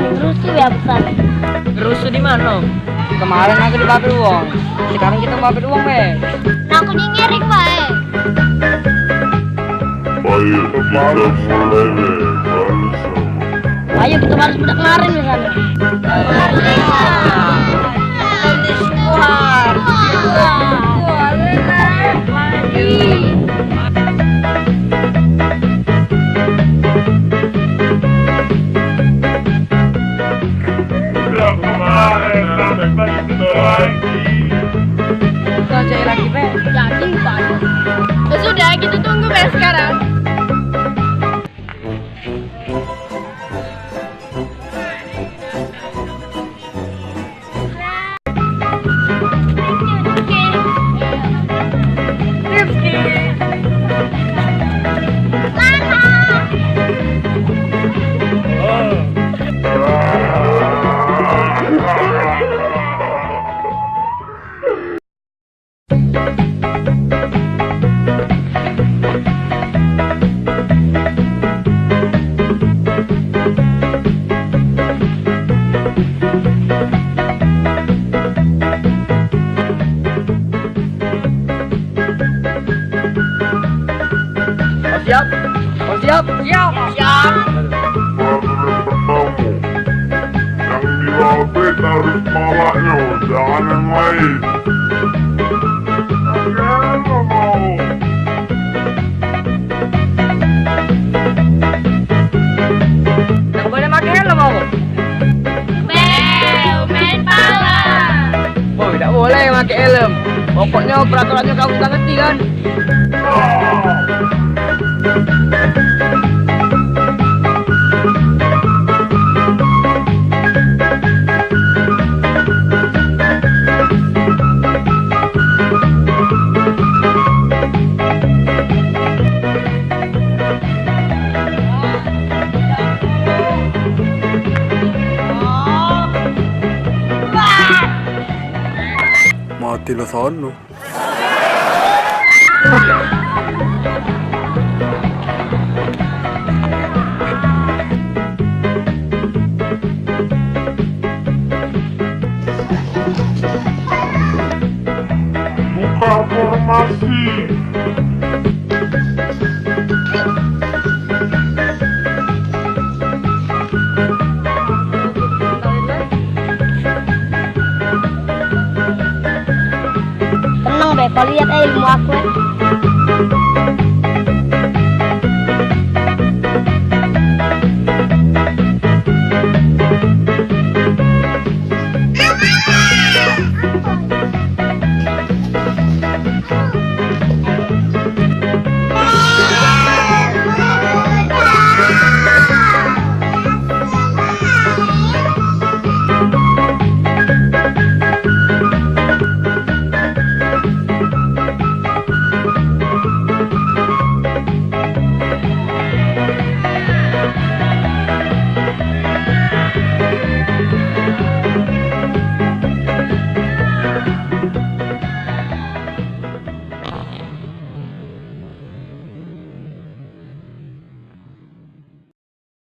paling rusuh ya besar. Rusuh di mana? Kemarin aku di Babel Uang, sekarang kita Babel Uang weh. Nah, aku nyingiring wae. Baik, kita mulai bersama. Ayo kita balas budak kemarin misalnya. Udah kemarin, sampai pagi kita lagi. Kita cari lagi weh. Jadi Pak. Ya sudah, kita tunggu Be sekarang. Siap? Oh siap? Siap. Siap. Yang dilapet harus malaknya, jangan yang lain. Jangan mau. Yang boleh pakai helm mau? Main pala. Oh tidak boleh pakai helm. Pokoknya peraturannya kamu sudah ngerti kan? Mati lo sono. Buka formasi. Tenang Be, kau lihat ilmu aku.